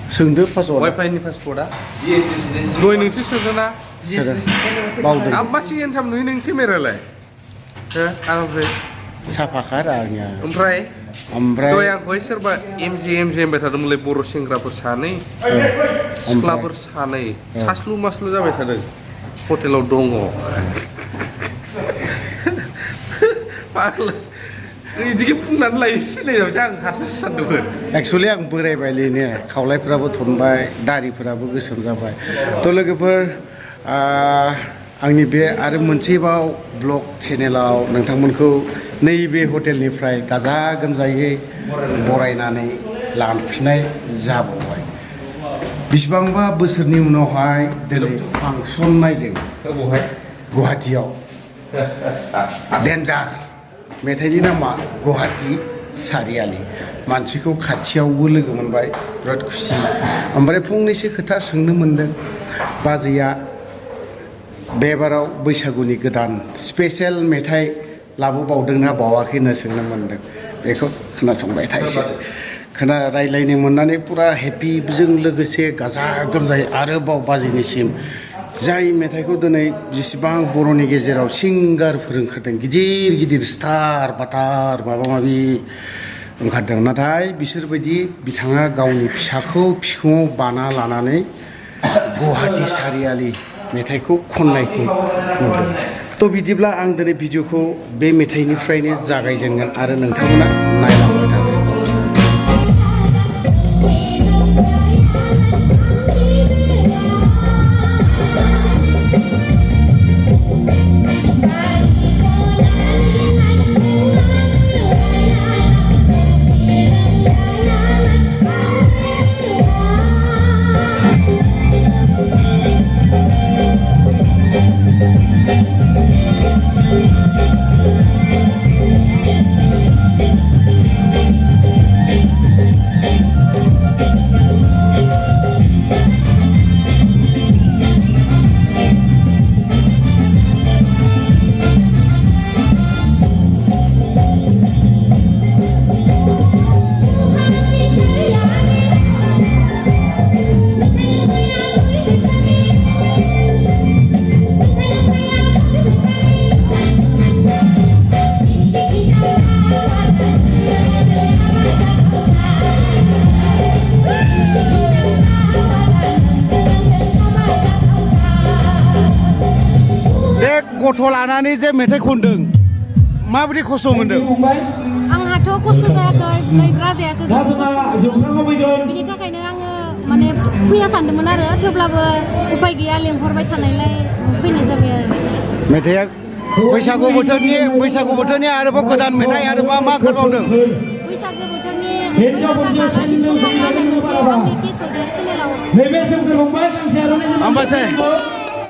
सोंदो पासवर्ड वाइफाइनि पासवर्डआ दय नोंसो सोदोना बावदों आब्बा सिगां साम नुयो नों केमेरालाय हो आंनिफ्राय साफाखार आंनिया ओमफ्राय ओमफ्राय दय आंखौहाय सोरबा एमजे होनबाय थादोंमोनलै बर' सेंग्राफोर सानै सिख्लाफोर सानै सास्लु मास्लु जाबाय थादों हटेलाव दङ फाग्ला बिदिखौ बुंनानै लायो सिनायजाबायसै आं हारसिं सानदोंमोन एक्सुवेलि आं बोरायबायलै ने खावलायफोराबो थनबाय दारिफोराबो गोसोम जाबाय थ' लोगोफोर आंनि बे आरो मोनसेबाव ब्लग चेनेलाव नोंथांमोनखौ नैबे हटेलनिफ्राय गाजा गोमजायै बरायनानै लांफिननाय जाबावबाय बिसिबांबा बोसोरनि उनावहाय दिनै फांसन नायदों गुवाहाटियाव डेन्जार मेथाइनि नामा गुवाहाटि सारियालि मानसिखौ खाथियावबो लोगो मोनबाय बिराद खुसि ओमफ्राय फंनैसो खोथा सोंनो मोनदों बाजैया बेबाराव बैसागुनि गोदान स्पेशेल मेथाइ लाबोबावदोंना बावाखै होनना सोंनो मोनदों बेखौ खोनासंबाय थाइसे रायलायनो मोननानै पुरा हेपि बेजों लोगोसे गाजा गोमजायै आरोबाव बाजैनिसिम जाय मेथाइखौ दिनै जेसेबां बर'नि गेजेराव सिंगारफोर ओंखारदों गिदिर गिदिर स्टार बाटार माबा माबि ओंखारदों नाथाय बिसोरबायदि बिथाङा गावनि फिसाखौ बिखुङाव बाना लानानै गुवाहाटि सारियालि मेथाइखौ खननायखौ नुदों थ' बिदिब्ला आं दिनै भिडिअखौ बे मेथाइनिफ्रायनो जागायजेनगोन आरो नोंथांमोना नायलांबाय थागोन गथ' लानानै जे मेथाइ खनदों माबायदि खस्थ' मोनदों आंहाथ' खस्थ' जायाखै नै राजायासो बिनि थाखायनो आङो माने फैया सानदोंमोन आरो थेवब्लाबो उपाय गैया लेंहरबाय थानायलाय फैनाय जाबाय आरो मेथाइया बैसागु बोथोरनि आरोबाव गोदान मेथाइ आरो मा ओंखारबावदों बैसागु बोथोरनि मोनसे आंनि केसर चेनेलाव हामबायसै